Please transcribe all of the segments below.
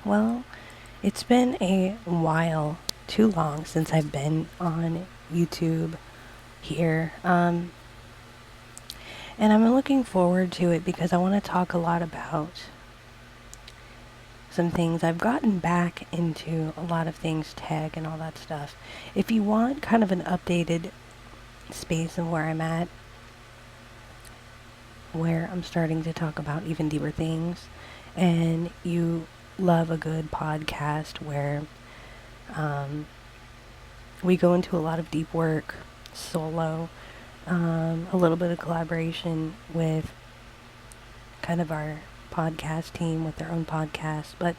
Well, it's been a while, too long, since I've been on YouTube here. And I'm looking forward to it because I want to talk a lot about some things. I've gotten back into a lot of things, tech and all that stuff. If you want kind of an updated space of where I'm at, where I'm starting to talk about even deeper things, and you love a good podcast where um, we go into a lot of deep work solo, a little bit of collaboration with kind of our podcast team with their own podcast, but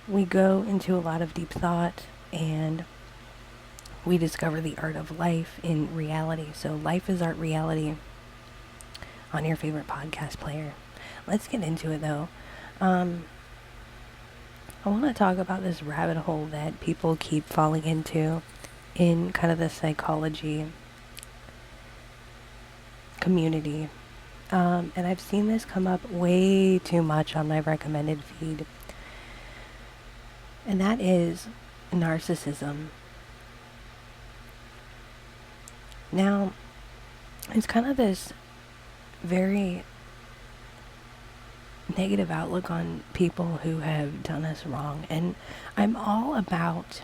we go into a lot of deep thought and we discover the art of life in reality. So, life is art reality on your favorite podcast player. Let's get into it though. Um, I want to talk about this rabbit hole that people keep falling into in kind of the psychology community. And I've seen this come up way too much on my recommended feed. And that is narcissism. Now, it's kind of this very negative outlook on people who have done us wrong. And I'm all about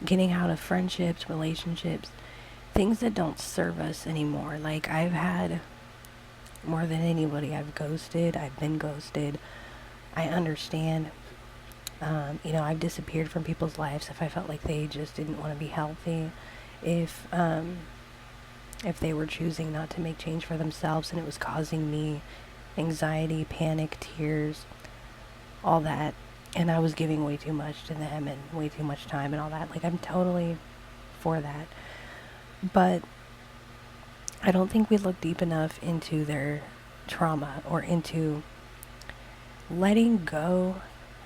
getting out of friendships, relationships, things that don't serve us anymore. Like, I've had more than anybody, I've ghosted, I've been ghosted. I understand. I've disappeared from people's lives if I felt like they just didn't want to be healthy. If they were choosing not to make change for themselves and it was causing me anxiety, panic, tears, all that, and I was giving way too much to them and way too much time and all that. Like, I'm totally for that. But I don't think we look deep enough into their trauma or into letting go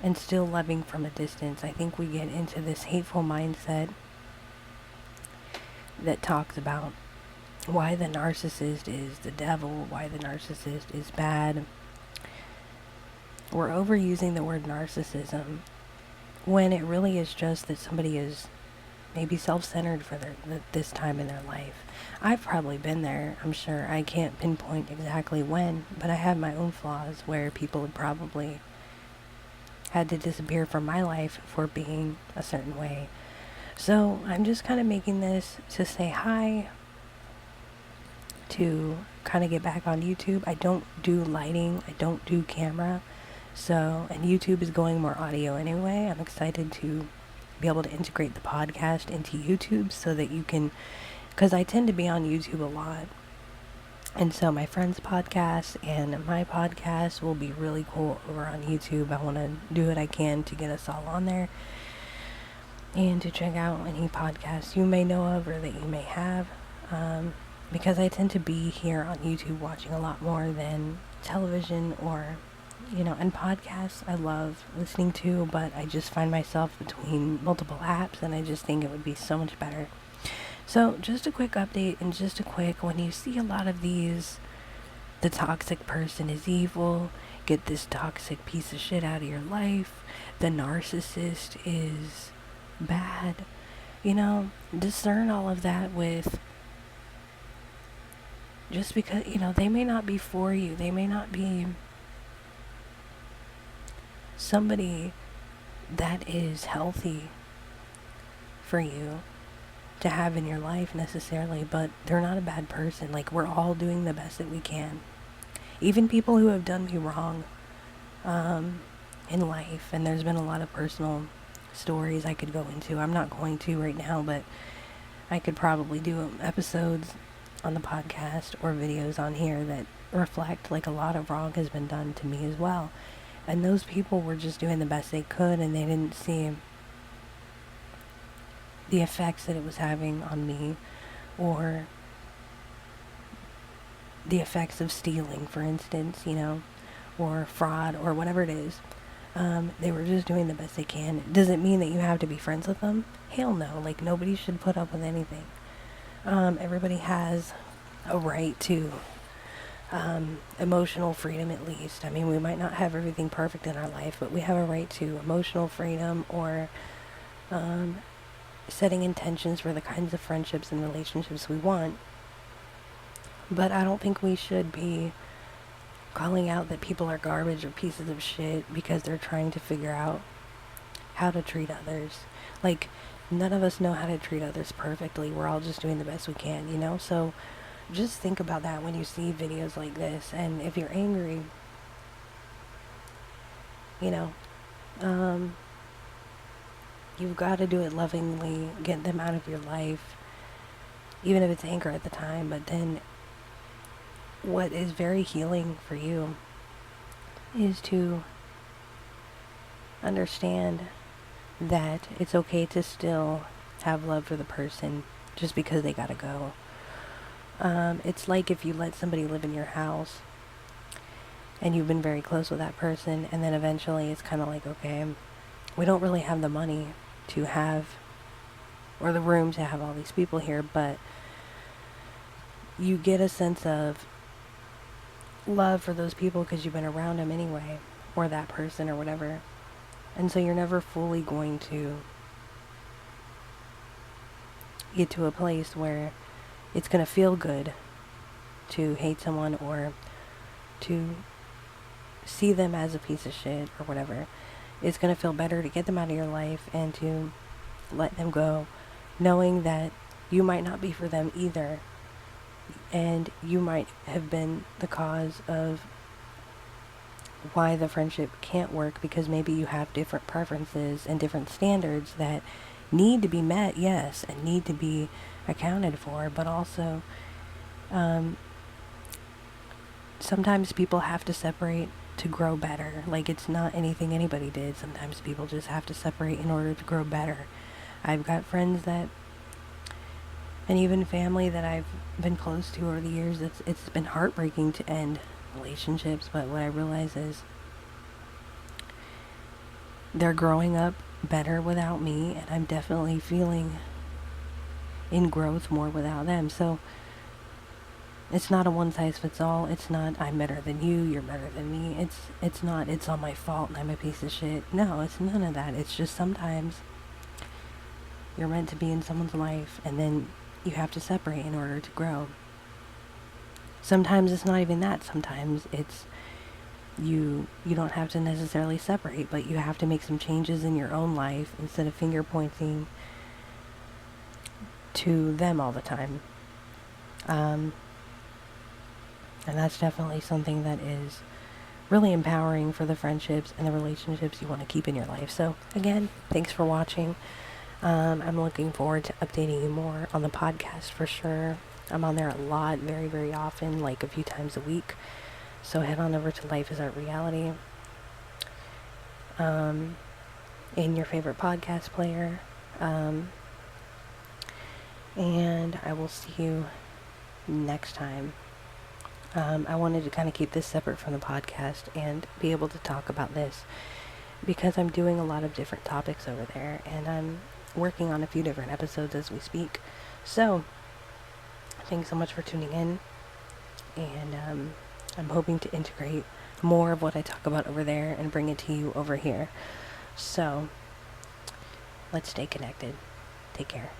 and still loving from a distance. I think we get into this hateful mindset that talks about why the narcissist is the devil, why the narcissist is bad. We're overusing the word narcissism when it really is just that somebody is maybe self-centered for this time in their life. I've probably been there, I'm sure. I can't pinpoint exactly when, but I have my own flaws where people have probably had to disappear from my life for being a certain way. So I'm just kind of making this to say hi, to kind of get back on YouTube. I don't do lighting, I don't do camera. So, and YouTube is going more audio anyway. I'm excited to be able to integrate the podcast into YouTube so that you can, because I tend to be on YouTube a lot. And so my friend's podcast and my podcast will be really cool over on YouTube. I want to do what I can to get us all on there and to check out any podcasts you may know of or that you may have. Because I tend to be here on YouTube watching a lot more than television or, and podcasts I love listening to, but I just find myself between multiple apps and I just think it would be so much better. So just a quick update and just a quick, when you see a lot of these, the toxic person is evil, get this toxic piece of shit out of your life, the narcissist is bad, discern all of that with, just because, they may not be for you, they may not be somebody that is healthy for you to have in your life necessarily, but they're not a bad person. Like, we're all doing the best that we can. Even people who have done me wrong in life, and there's been a lot of personal stories I could go into. I'm not going to right now, but I could probably do episodes on the podcast or videos on here that reflect like a lot of wrong has been done to me as well. And those people were just doing the best they could, and they didn't see the effects that it was having on me, or the effects of stealing, for instance, or fraud, or whatever it is. They were just doing the best they can. Does it mean that you have to be friends with them? Hell no. Like, nobody should put up with anything. Everybody has a right to emotional freedom at least. I mean, we might not have everything perfect in our life, but we have a right to emotional freedom, or setting intentions for the kinds of friendships and relationships we want. But I don't think we should be calling out that people are garbage or pieces of shit because they're trying to figure out how to treat others. Like, none of us know how to treat others perfectly. We're all just doing the best we can, you know? So just think about that when you see videos like this. And if you're angry, you know, you've got to do it lovingly, get them out of your life, even if it's anger at the time. But then what is very healing for you is to understand that it's okay to still have love for the person just because they gotta go. It's like if you let somebody live in your house and you've been very close with that person, and then eventually it's kind of like, okay, we don't really have the money to have, or the room to have all these people here, but you get a sense of love for those people because you've been around them anyway, or that person or whatever. And so you're never fully going to get to a place where it's going to feel good to hate someone or to see them as a piece of shit or whatever. It's going to feel better to get them out of your life and to let them go, knowing that you might not be for them either, and you might have been the cause of why the friendship can't work, because maybe you have different preferences and different standards that need to be met, yes, and need to be accounted for, but also sometimes people have to separate to grow better. Like, it's not anything anybody did. Sometimes people just have to separate in order to grow better. I've got friends that, and even family that I've been close to over the years, it's been heartbreaking to end relationships, but what I realize is they're growing up better without me, and I'm definitely feeling in growth more without them. So it's not a one size fits all. It's not I'm better than you, you're better than me. It's not it's all my fault and I'm a piece of shit. No, it's none of that. It's just sometimes you're meant to be in someone's life, and then you have to separate in order to grow. Sometimes it's not even that. Sometimes it's you don't have to necessarily separate, but you have to make some changes in your own life instead of finger pointing to them all the time. And that's definitely something that is really empowering for the friendships and the relationships you want to keep in your life. So again, thanks for watching. I'm looking forward to updating you more on the podcast for sure. I'm on there a lot, very, very often, like a few times a week. So head on over to Life is Art Reality in your favorite podcast player. And I will see you next time. I wanted to kind of keep this separate from the podcast and be able to talk about this because I'm doing a lot of different topics over there, and I'm working on a few different episodes as we speak. So thanks so much for tuning in, and I'm hoping to integrate more of what I talk about over there and bring it to you over here. So let's stay connected. Take care.